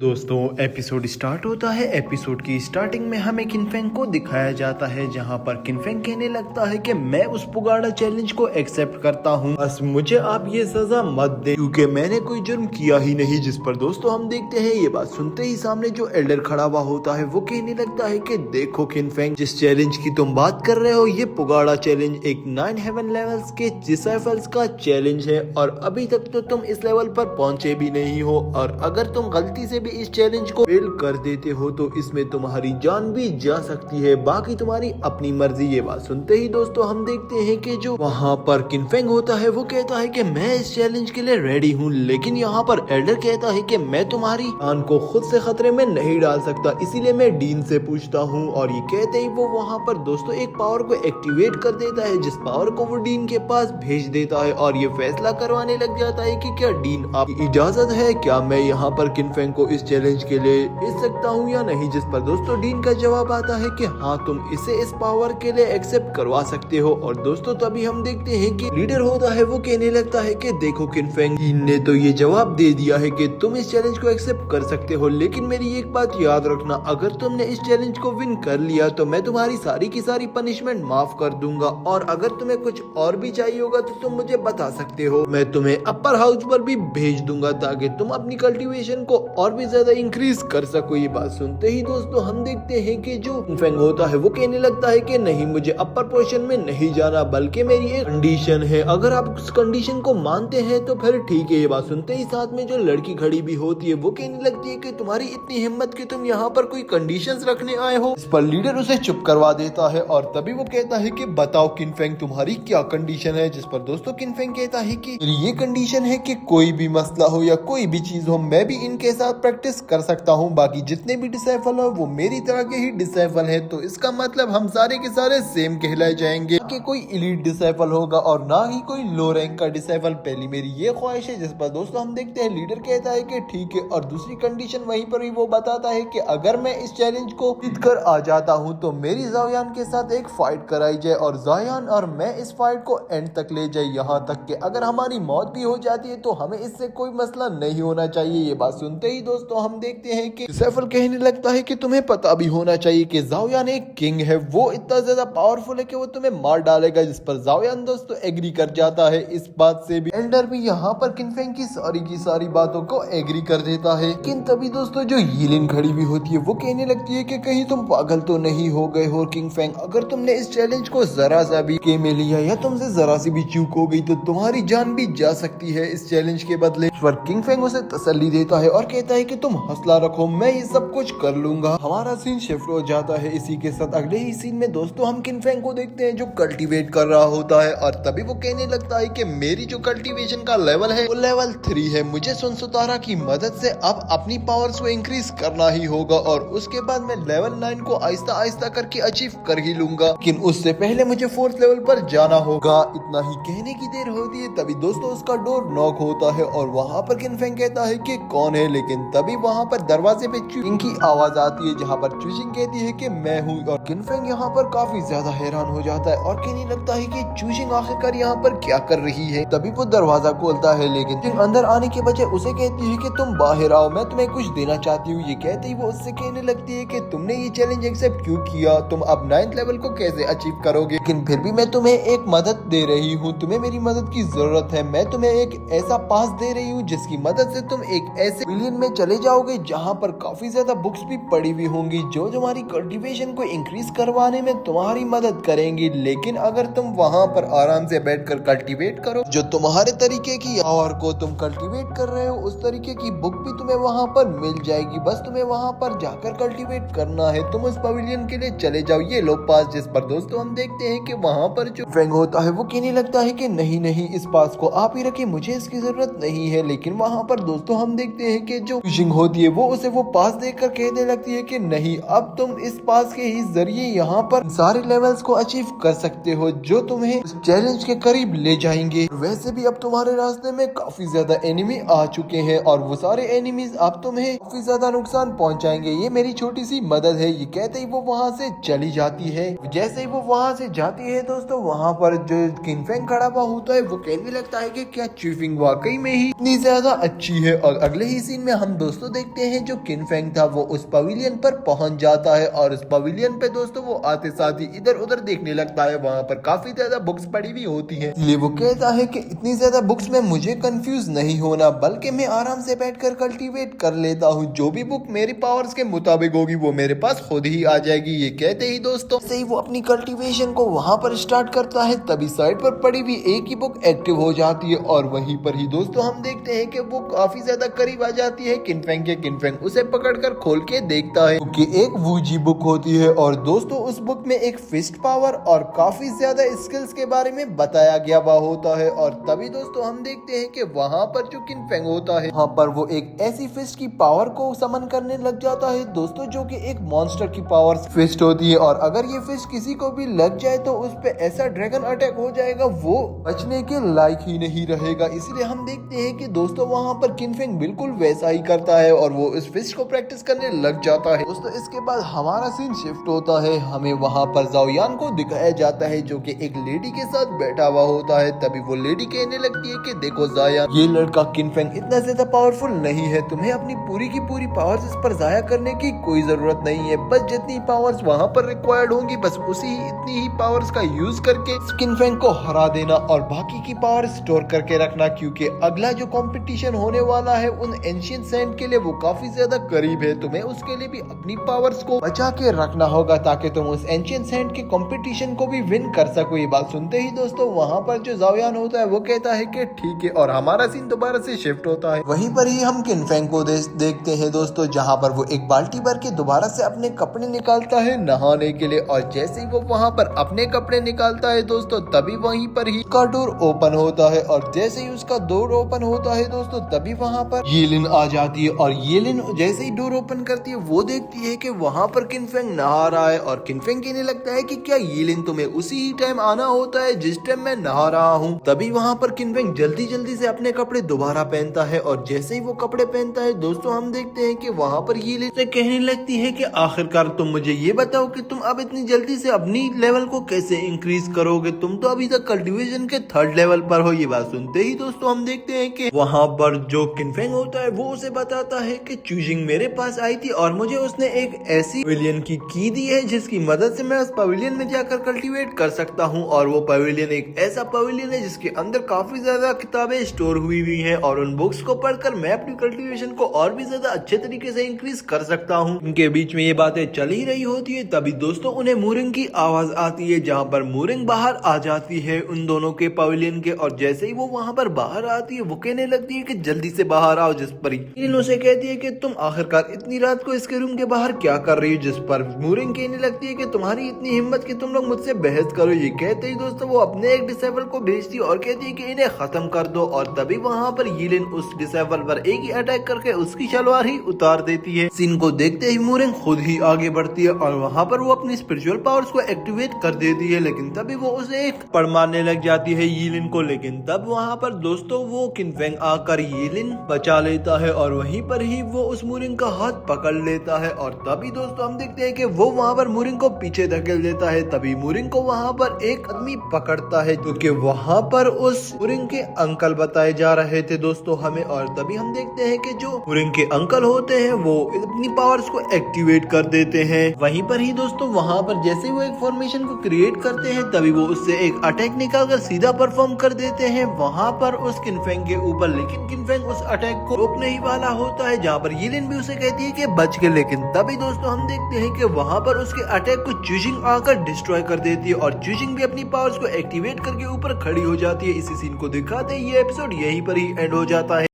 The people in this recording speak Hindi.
दोस्तों एपिसोड स्टार्ट होता है। एपिसोड की स्टार्टिंग में हमें किनफेंग को दिखाया जाता है, जहां पर किनफेंग कहने लगता है कि मैं उस पुगाड़ा चैलेंज को एक्सेप्ट करता हूं, बस मुझे आप ये सजा मत दे क्योंकि मैंने कोई जुर्म किया ही नहीं। जिस पर दोस्तों हम देखते हैं ये बात सुनते ही सामने जो एल्डर खड़ा हुआ होता है वो कहने लगता है कि देखो किनफेंग, जिस चैलेंज की तुम बात कर रहे हो ये पुगाड़ा चैलेंज एक 9 हेवन लेवल्स के डिसाइफल्स का चैलेंज है और अभी तक तो तुम इस लेवल पर पहुंचे भी नहीं हो, और अगर तुम गलती से भी इस चैलेंज को फेल कर देते हो तो इसमें तुम्हारी जान भी जा सकती है, बाकी तुम्हारी अपनी मर्जी। ये बात सुनते ही दोस्तों हम देखते हैं कि जो वहाँ पर किनफेंग होता है वो कहता है कि मैं इस चैलेंज के लिए रेडी हूँ, लेकिन यहाँ पर एल्डर कहता है कि मैं तुम्हारी जान को खुद से खतरे में नहीं डाल सकता, इसीलिए मैं डीन से पूछता हूँ। और ये कहते ही वो वहाँ पर दोस्तों एक पावर को एक्टिवेट कर देता है, जिस पावर को वो डीन के पास भेज देता है और ये फैसला करवाने लग जाता है कि क्या डीन आपकी इजाजत है, क्या मैं यहाँ पर किनफेंग को इस चैलेंज के लिए भेज सकता हूँ या नहीं। जिस पर दोस्तों डीन का जवाब आता है कि हाँ तुम इसे इस पावर के लिए एक्सेप्ट करवा सकते हो। और दोस्तों तभी हम देखते हैं कि लीडर होता है वो कहने लगता है कि देखो किनफेंग, डीन ने तो ये जवाब दे दिया है कि तुम इस चैलेंज को एक्सेप्ट कर सकते हो, लेकिन मेरी एक बात याद रखना, अगर तुमने इस चैलेंज को विन कर लिया तो मैं तुम्हारी सारी की सारी पनिशमेंट माफ कर दूंगा, और अगर तुम्हें कुछ और भी चाहिए होगा तो तुम मुझे बता सकते हो, मैं तुम्हें अपर हाउस पर भी भेज दूंगा ताकि तुम अपनी कल्टीवेशन को और भी ज्यादा इंक्रीज कर सको। ये बात सुनते ही दोस्तों हम देखते हैं कि जो किनफेंग होता है वो कहने लगता है कि नहीं, मुझे अपर पोर्शन में नहीं जाना, बल्कि मेरी एक कंडीशन है, अगर आप उस कंडीशन को मानते हैं तो फिर ठीक है। ये बात सुनते ही साथ में जो लड़की खड़ी भी होती है वो कहने लगती है कि तुम्हारी इतनी हिम्मत कि तुम यहाँ पर कोई कंडीशंस रखने आए हो। इस पर लीडर उसे चुप करवा देता है और तभी वो कहता है कि बताओ किनफेंग तुम्हारी क्या कंडीशन है। जिस पर दोस्तों किनफेंग कहता है कि मेरी ये कंडीशन है कि कोई भी मसला हो या कोई भी चीज हो मैं भी इनके साथ प्रैक्टिस कर सकता हूँ, बाकी जितने भी डिसाइफल हो वो मेरी तरह के ही डिसाइफल है, तो इसका मतलब हम सारे के सारे सेम कहलाए जाएंगे, कि कोई इलीट डिसाइफल होगा और ना ही कोई लो रैंक का डिसाइफल। पहली मेरी ये ख्वाहिश है। जिस पर दोस्तों हम देखते हैं लीडर कहता है कि ठीक है, और दूसरी कंडीशन वहीं पर ही वो बताता है कि अगर मैं इस चैलेंज को जीत कर आ जाता हूँ तो मेरी जायान के साथ एक फाइट कराई जाए और जायान और मैं इस फाइट को एंड तक ले जाए, यहाँ तक कि अगर हमारी मौत भी हो जाती है तो हमें इससे कोई मसला नहीं होना चाहिए। ये बात सुनते ही दोस्तों हम देखते हैं कि सैफल कहने लगता है कि तुम्हें पता भी होना चाहिए कि जाओयान एक किंग है, वो इतना ज्यादा पावरफुल है कि वो तुम्हें मार डालेगा। जिस पर जाओयान दोस्तों एग्री कर जाता है। इस बात से भी एल्डर भी यहाँ पर किनफेंग की सारी बातों को एग्री कर देता है, लेकिन तभी दोस्तों जो यीलिन खड़ी भी होती है वो कहने लगती है कि कहीं तुम पागल तो नहीं हो गए हो किंगफेंग, अगर तुमने इस चैलेंज को जरा सा भी के में लिया या तुमसे जरा सी भी चूक हो गई तो तुम्हारी जान भी जा सकती है इस चैलेंज के बदले। पर किंगफेंग उसे तसल्ली देता है और कहता है कि तुम हौसला रखो, मैं ये सब कुछ कर लूंगा। हमारा सीन शिफ्ट हो जाता है इसी के साथ अगले ही सीन में दोस्तों हम किनफेंग को देखते हैं जो कल्टीवेट कर रहा होता है, और तभी वो कहने लगता है कि मेरी जो कल्टीवेशन का लेवल है वो लेवल 3 है, मुझे सुनसुतारा की मदद से अब अपनी पावर्स को इंक्रीज करना ही होगा और उसके बाद मैं लेवल 9 को आहिस्ता आहिस्ता करके अचीव कर ही लूंगा, लेकिन उससे पहले मुझे 4th लेवल पर जाना होगा। इतना ही कहने की देर होती है तभी दोस्तों उसका डोर नॉक होता है और वहाँ पर किनफेंग कहता है कि कौन है, लेकिन तभी वहाँ पर दरवाजे पे चूचिंग की आवाज आती है, जहाँ पर चूचिंग कहती है कि मैं हूँ। और किनफेंग यहाँ पर काफी ज्यादा हैरान हो जाता है और कहने लगता है कि चूचिंग आखिरकार यहाँ पर क्या कर रही है। तभी वो दरवाजा खोलता है, लेकिन चूचिंग अंदर आने के बजाय उसे कहती है कि तुम बाहर आओ, मैं तुम्हें कुछ देना चाहती हूँ। ये कहते ही वो उससे कहने लगती है कि तुमने ये चैलेंज एक्सेप्ट क्यों किया, तुम अब 9th लेवल को कैसे अचीव करोगे, लेकिन फिर भी मैं तुम्हें एक मदद दे रही हूँ, तुम्हें मेरी मदद की जरूरत है, मैं तुम्हें एक ऐसा पास दे रही हूँ जिसकी मदद से तुम एक ऐसे मिलियन में चले जाओगे जहाँ पर काफी ज्यादा बुक्स भी पड़ी हुई होंगी जो तुम्हारी कल्टीवेशन को इंक्रीज करवाने में तुम्हारी मदद करेंगी, लेकिन अगर तुम वहाँ पर आराम से बैठकर कल्टीवेट करो जो तुम्हारे तरीके की और को तुम कल्टीवेट कर रहे हो उस तरीके की बुक भी तुम्हें वहाँ पर मिल जाएगी, बस तुम्हें वहाँ पर जाकर कल्टीवेट करना है, तुम उस पवेलियन के लिए चले जाओ, ये लो पास। जिस पर दोस्तों हम देखते हैं कि वहाँ पर जो फेंग होता है वो कहने लगता है कि नहीं नहीं, इस पास को आप ही रखिए, मुझे इसकी जरूरत नहीं है, लेकिन वहाँ पर दोस्तों हम देखते हैं कि जो फिशिंग होती है वो उसे वो पास देकर कहने लगती है कि नहीं, अब तुम इस पास के ही जरिए यहाँ पर सारे लेवल्स को अचीव कर सकते हो जो तुम्हें उस चैलेंज के करीब ले जाएंगे। वैसे भी अब तुम्हारे रास्ते में काफी ज्यादा एनिमी आ चुके हैं और वो सारे एनिमीज अब तुम्हें काफी ज्यादा नुकसान पहुंचाएंगे, ये मेरी छोटी सी मदद है। ये कहते ही वो वहाँ से चली जाती है। जैसे ही वो वहाँ से जाती है दोस्तों वहाँ पर जो किनफेंग खड़ा हुआ होता है वो कहने लगता है कि क्या चीफिंग वाकई में ही इतनी ज्यादा अच्छी है। और अगले ही सीन में हम दोस्तों देखते हैं जो किनफेंग था वो उस पवेलियन पर पहुंच जाता है और उस पवेलियन पे दोस्तों वो आते साथ ही इधर उधर देखने लगता है। वहाँ पर काफी ज्यादा बुक्स पड़ी हुई होती है, इसलिए वो कहता है कि इतनी ज्यादा बुक्स में मुझे कंफ्यूज नहीं होना, बल्कि मैं आराम से बैठकर कल्टीवेट कर लेता हूँ। जो भी बुक मेरी पावर्स के मुताबिक होगी वो मेरे पास खुद ही आ जाएगी। ये कहते ही दोस्तों सही वो अपनी कल्टीवेशन को वहाँ पर स्टार्ट करता है, तभी साइड पर पड़ी हुई एक ही बुक एक्टिव हो जाती है और वहीं पर ही दोस्तों हम देखते हैं कि वो काफी ज्यादा करीब आ जाती है किनफेंग के। किनफेंग उसे पकड़कर खोल के देखता है कि एक वूजी बुक होती है और दोस्तों उस बुक में एक फिस्ट पावर और काफी ज्यादा स्किल्स के बारे में बताया गया हुआ होता है। और तभी दोस्तों हम देखते हैं कि वहाँ पर जो किनफेंग होता है वहाँ पर वो एक ऐसी फिस्ट की पावर को समन करने लग जाता है दोस्तों, जो कि एक मॉन्स्टर की पावर फिस्ट होती है और अगर ये फिस्ट किसी को भी लग जाए तो उस पे ऐसा ड्रैगन अटैक हो जाएगा वो बचने के लायक ही नहीं रहेगा। इसीलिए हम देखते हैं कि दोस्तों वहाँ पर किनफेंग बिल्कुल वैसा ही करता है और वो इस फिस्ट को प्रैक्टिस करने लग जाता है। दोस्तों इसके बाद हमारा सीन शिफ्ट होता है, हमें वहाँ पर ज़ाओयान को दिखाया जाता है जो कि एक लेडी के साथ बैठा हुआ होता है। तभी वो लेडी कहने लगती है कि देखो ज़ाओयान, ये लड़का किनफेंग इतना ज्यादा पावरफुल नहीं है, तुम्हें अपनी पूरी की पूरी पावर्स इस पर जाया करने की कोई जरूरत नहीं है। बस जितनी पावर्स वहाँ पर रिक्वायर्ड होंगी बस इतनी ही पावर्स का यूज करके किनफेंग को हरा देना और बाकी की पावर स्टोर करके रखना, क्योंकि अगला जो कंपटीशन होने वाला है उन एंशिएंट सैंड के लिए वो काफी ज्यादा करीब है। तुम्हें उसके लिए भी अपनी पावर्स को बचा के रखना होगा ताकि तुम उस एंशिएंट सैंड के कंपटीशन को भी विन कर सको। ये बात सुनते ही दोस्तों वहाँ पर जो ज़ाओयान होता है वो कहता है कि ठीक है और हमारा सीन दोबारा से शिफ्ट होता है। वहीं पर ही हम किनफेंग को देखते हैं दोस्तों, जहाँ पर वो एक बाल्टी भर के दोबारा से अपने कपड़े निकालता है नहाने के लिए और जैसे ही वो वहाँ पर अपने कपड़े निकालता है दोस्तों तभी वहीं पर ही उसका डोर ओपन होता है और जैसे ही उसका डोर ओपन होता है दोस्तों तभी वहाँ पर येलिन आ जाती है और येलिन जैसे ही डोर ओपन करती है वो देखती है कि वहाँ पर किनफेंग नहा रहा है और किनफेंग कहने लगता है कि क्या येलिन तुम्हें उसी ही टाइम आना होता है जिस टाइम मैं नहा रहा हूँ। तभी वहाँ पर किनफेंग जल्दी जल्दी से अपने कपड़े दोबारा पहनता है और जैसे ही वो कपड़े पहनता है दोस्तों हम देखते हैं कि वहाँ पर येलिन से कहने लगती है कि आखिरकार तुम मुझे ये बताओ कि तुम अब इतनी जल्दी से अपनी लेवल को कैसे इंक्रीज करोगे, तुम तो अभी तक कल्टीवेशन के 3rd लेवल पर हो। ये बात सुनते ही दोस्तों हम देखते हैं कि वहाँ पर जो किनफेंग होता है वो उसे बताता है कि चूजिंग मेरे पास आई थी और मुझे उसने एक ऐसी पवेलियन की दी है जिसकी मदद से मैं उस पवेलियन में जाकर कल्टीवेट कर सकता हूँ और वो पवेलियन एक ऐसा पवेलियन है जिसके अंदर काफी ज्यादा किताबें स्टोर हुई हैं और उन बुक्स को पढ़कर मैं अपनी कल्टीवेशन को और भी ज्यादा अच्छे तरीके से इंक्रीज कर सकता हूँ। उनके बीच में ये बातें चल ही रही होती है तभी दोस्तों उन्हें मूरिंग की आवाज आती है, जहाँ पर मूरिंग बाहर आ जाती है उन दोनों के पवेलियन के और जैसे ही वो वहाँ पर बाहर आती है वो कहने लगती है कि जल्दी से बाहर आओ। जिस पर येलिन उसे कहती है कि तुम आखिरकार इतनी रात को इसके रूम के बाहर क्या कर रही हो, जिस पर मूरिंग कहने लगती है कि तुम्हारी इतनी हिम्मत कि तुम लोग मुझसे बहस करो। ये कहते ही दोस्तों वो अपने एक डिसेबल को भेजती है और कहती है कि इन्हें खत्म कर दो और तभी वहाँ पर येलिन उस डिसेबल पर एक ही अटैक करके उसकी तलवार ही उतार देती है। सीन को देखते ही मूरिंग खुद ही आगे बढ़ती है और वहाँ पर वो अपनी स्पिरिचुअल पावर्स को एक्टिवेट कर देती है, लेकिन तभी वो उसे एक पड़ मारने लग जाती है येलिन को। लेकिन तब वहाँ पर दोस्तों वो किनफेंग आकर येलिन बचा लेता है और वहीं पर ही वो उस मूरिंग का हाथ पकड़ लेता है और तभी दोस्तों हम देखते हैं कि वो वहाँ पर मूरिंग को पीछे धकेल देता है। तभी मूरिंग को वहाँ पर एक आदमी पकड़ता है क्योंकि वहाँ पर उस मूरिंग के अंकल बताए जा रहे थे दोस्तों हमें और तभी हम देखते हैं कि जो मूरिंग के अंकल होते हैं वो अपनी पावर्स को एक्टिवेट कर देते हैं। वहीं पर ही दोस्तों वहाँ पर जैसे वो एक फॉर्मेशन को क्रिएट करते हैं तभी वो उससे एक अटैक निकालकर सीधा परफॉर्म कर देते हैं वहाँ पर उस किनफेंग के ऊपर। लेकिन किनफेंग उस अटैक को रोकने ही वाला होता है, जहाँ पर येलिन भी उसे कहती है कि बच के। लेकिन तभी दोस्तों हम देखते हैं कि वहाँ पर उसके अटैक को चूजिंग आकर डिस्ट्रॉय कर देती है और चूजिंग भी अपनी पावर्स को एक्टिवेट करके ऊपर खड़ी हो जाती है। इसी सीन को दिखाते ये एपिसोड यहीं पर ही एंड हो जाता है।